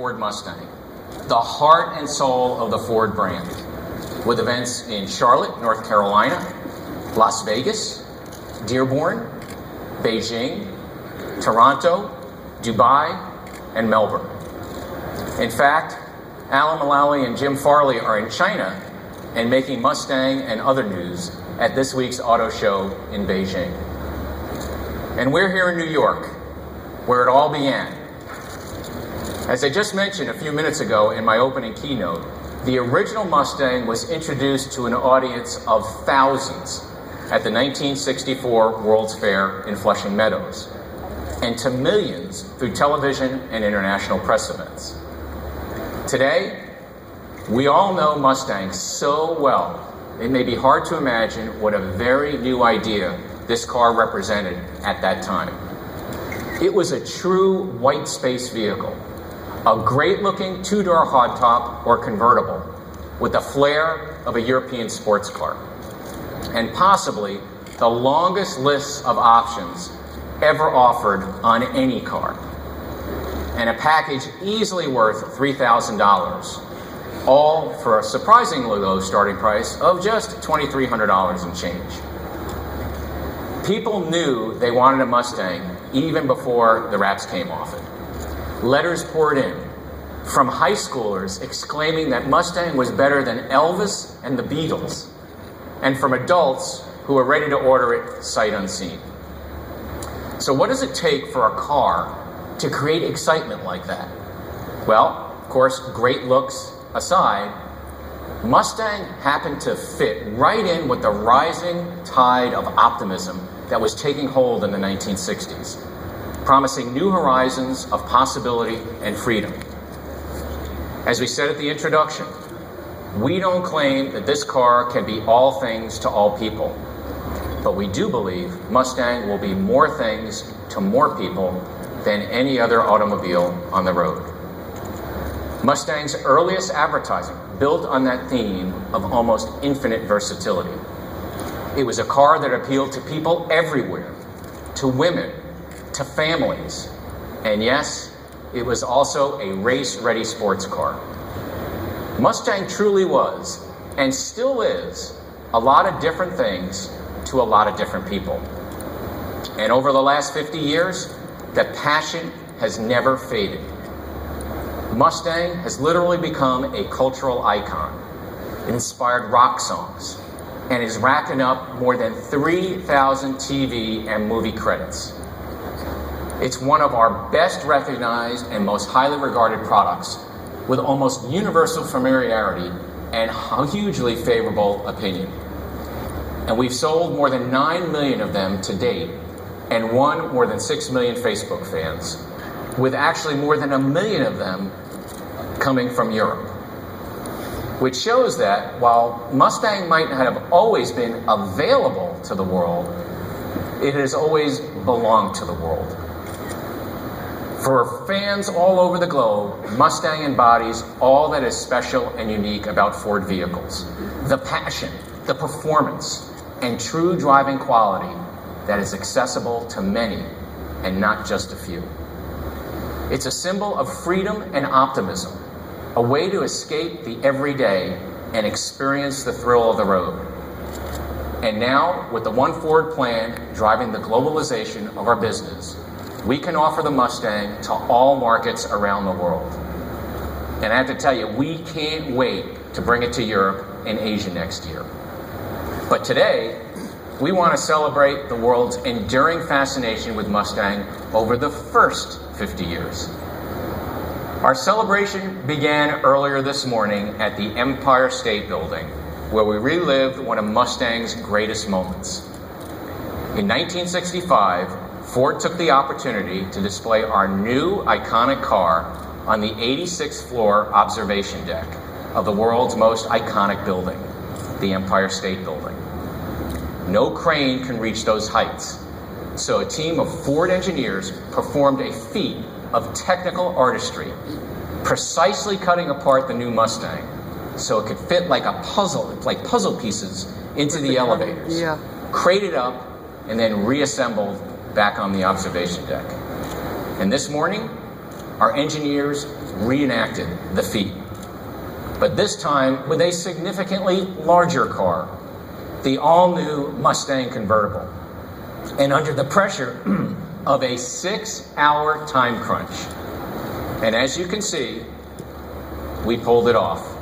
Ford Mustang, the heart and soul of the Ford brand, with events in Charlotte, North Carolina, Las Vegas, Dearborn, Beijing, Toronto, Dubai, and Melbourne. In fact, Alan Mulally and Jim Farley are in China and making Mustang and other news at this week's auto show in Beijing. And we're here in New York, where it all began. As I just mentioned a few minutes ago in my opening keynote, the original Mustang was introduced to an audience of thousands at the 1964 World's Fair in Flushing Meadows, and to millions through television and international press events. Today, we all know Mustang so well, it may be hard to imagine what a very new idea this car represented at that time. It was a true white space vehicle, a great-looking two-door hardtop or convertible with the flair of a European sports car, and possibly the longest list of options ever offered on any car, and a package easily worth $3,000, all for a surprisingly low starting price of just $2,300 and change. People knew they wanted a Mustang even before the wraps came off it. Letters poured in from high schoolers exclaiming that Mustang was better than Elvis and the Beatles, and from adults who were ready to order it sight unseen. So what does it take for a car to create excitement like that? Well, of course, great looks aside, Mustang happened to fit right in with the rising tide of optimism that was taking hold in the 1960s, promising new horizons of possibility and freedom. As we said at the introduction, we don't claim that this car can be all things to all people, but we do believe Mustang will be more things to more people than any other automobile on the road. Mustang's earliest advertising built on that theme of almost infinite versatility. It was a car that appealed to people everywhere, to women, to families, and yes, it was also a race-ready sports car. Mustang truly was, and still is, a lot of different things to a lot of different people. And over the last 50 years, the passion has never faded. Mustang has literally become a cultural icon. It inspired rock songs and is racking up more than 3,000 TV and movie credits. It's one of our best recognized and most highly regarded products, with almost universal familiarity and a hugely favorable opinion. And we've sold more than 9 million of them to date and won more than 6 million Facebook fans, with actually more than 1 million of them coming from Europe. Which shows that while Mustang might not have always been available to the world, it has always belonged to the world. For fans all over the globe, Mustang embodies all that is special and unique about Ford vehicles. The passion, the performance, and true driving quality that is accessible to many and not just a few. It's a symbol of freedom and optimism, a way to escape the everyday and experience the thrill of the road. And now, with the One Ford plan driving the globalization of our business, we can offer the Mustang to all markets around the world. And I have to tell you, we can't wait to bring it to Europe and Asia next year. But today, we want to celebrate the world's enduring fascination with Mustang over the first 50 years. Our celebration began earlier this morning at the Empire State Building, where we relived one of Mustang's greatest moments. In 1965, Ford took the opportunity to display our new iconic car on the 86th floor observation deck of the world's most iconic building, the Empire State Building. No crane can reach those heights, so a team of Ford engineers performed a feat of technical artistry, precisely cutting apart the new Mustang so it could fit like puzzle pieces into the elevators, crated up, and then reassembled back on the observation deck. And this morning, our engineers reenacted the feat. But this time with a significantly larger car, the all-new Mustang convertible. And under the pressure of a 6-hour time crunch. And as you can see, we pulled it off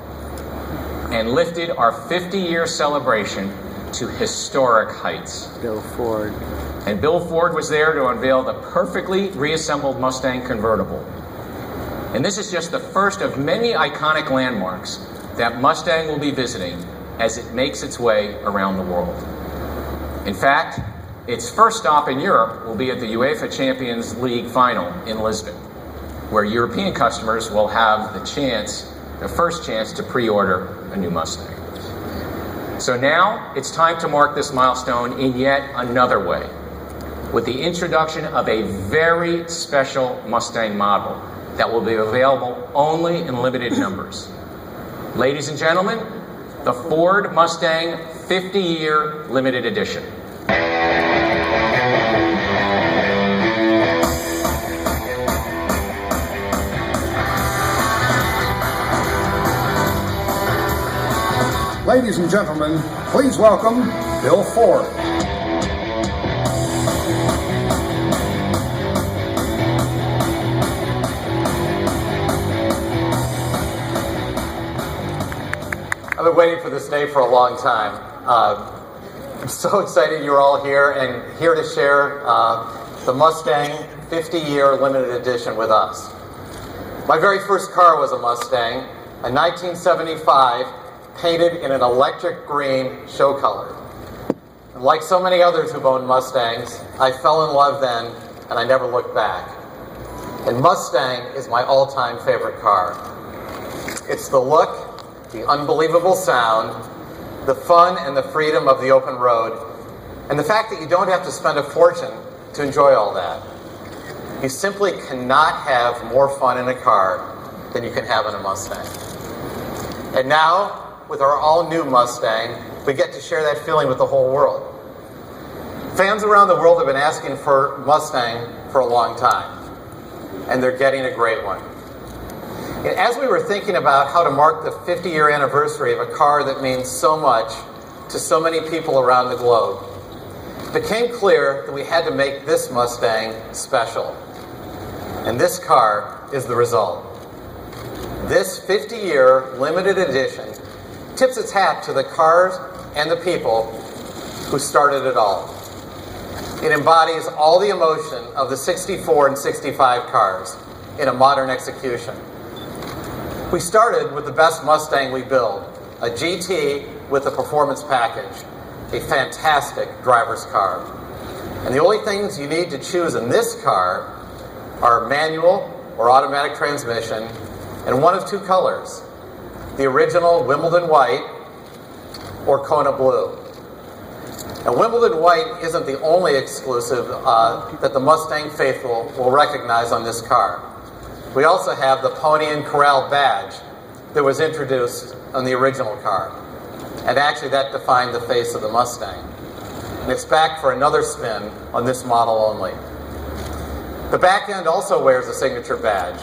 and lifted our 50-year celebration to historic heights. Bill Ford. And Bill Ford was there to unveil the perfectly reassembled Mustang convertible. And this is just the first of many iconic landmarks that Mustang will be visiting as it makes its way around the world. In fact, its first stop in Europe will be at the UEFA Champions League final in Lisbon, where European customers will have the first chance to pre-order a new Mustang. So now it's time to mark this milestone in yet another way, with the introduction of a very special Mustang model that will be available only in limited numbers. Ladies and gentlemen, the Ford Mustang 50-year limited edition. Ladies and gentlemen, please welcome Bill Ford. I've been waiting for this day for a long time. I'm so excited you're all here and here to share the Mustang 50-year limited edition with us. My very first car was a Mustang, a 1975 painted in an electric green show color. And like so many others who've owned Mustangs, I fell in love then and I never looked back. And Mustang is my all-time favorite car. It's the look, the unbelievable sound, the fun and the freedom of the open road, and the fact that you don't have to spend a fortune to enjoy all that. You simply cannot have more fun in a car than you can have in a Mustang. And now, with our all-new Mustang, we get to share that feeling with the whole world. Fans around the world have been asking for Mustang for a long time, and they're getting a great one. And as we were thinking about how to mark the 50-year anniversary of a car that means so much to so many people around the globe, it became clear that we had to make this Mustang special. And this car is the result. This 50-year limited edition tips its hat to the cars and the people who started it all. It embodies all the emotion of the 64 and 65 cars in a modern execution. We started with the best Mustang we build, a GT with a performance package, a fantastic driver's car. And the only things you need to choose in this car are manual or automatic transmission and one of two colors, the original Wimbledon white or Kona blue. Now, Wimbledon white isn't the only exclusive that the Mustang faithful will recognize on this car. We also have the Pony and Corral badge that was introduced on the original car. And actually that defined the face of the Mustang. And it's back for another spin on this model only. The back end also wears a signature badge.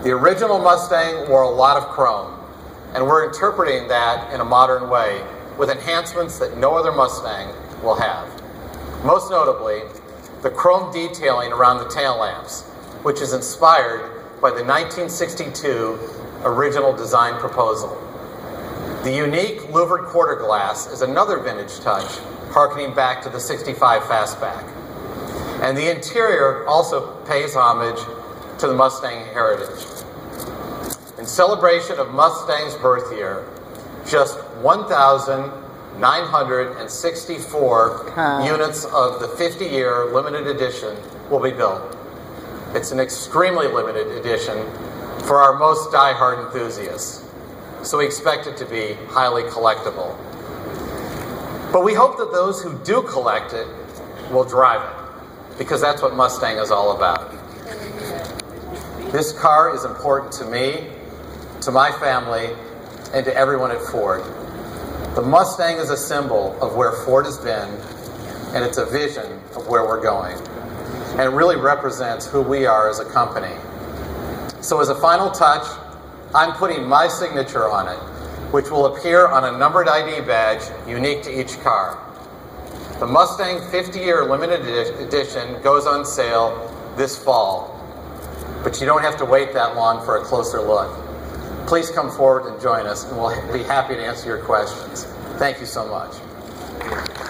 The original Mustang wore a lot of chrome, and we're interpreting that in a modern way with enhancements that no other Mustang will have. Most notably, the chrome detailing around the tail lamps, which is inspired by the 1962 original design proposal. The unique louvered quarter glass is another vintage touch, harkening back to the 65 Fastback. And the interior also pays homage to the Mustang heritage. In celebration of Mustang's birth year, just 1,964 units of the 50-year limited edition will be built. It's an extremely limited edition for our most die-hard enthusiasts, so we expect it to be highly collectible. But we hope that those who do collect it will drive it, because that's what Mustang is all about. This car is important to me, to my family, and to everyone at Ford. The Mustang is a symbol of where Ford has been, and it's a vision of where we're going. And it really represents who we are as a company. So as a final touch, I'm putting my signature on it, which will appear on a numbered ID badge unique to each car. The Mustang 50-year limited edition goes on sale this fall, but you don't have to wait that long for a closer look. Please come forward and join us, and we'll be happy to answer your questions. Thank you so much.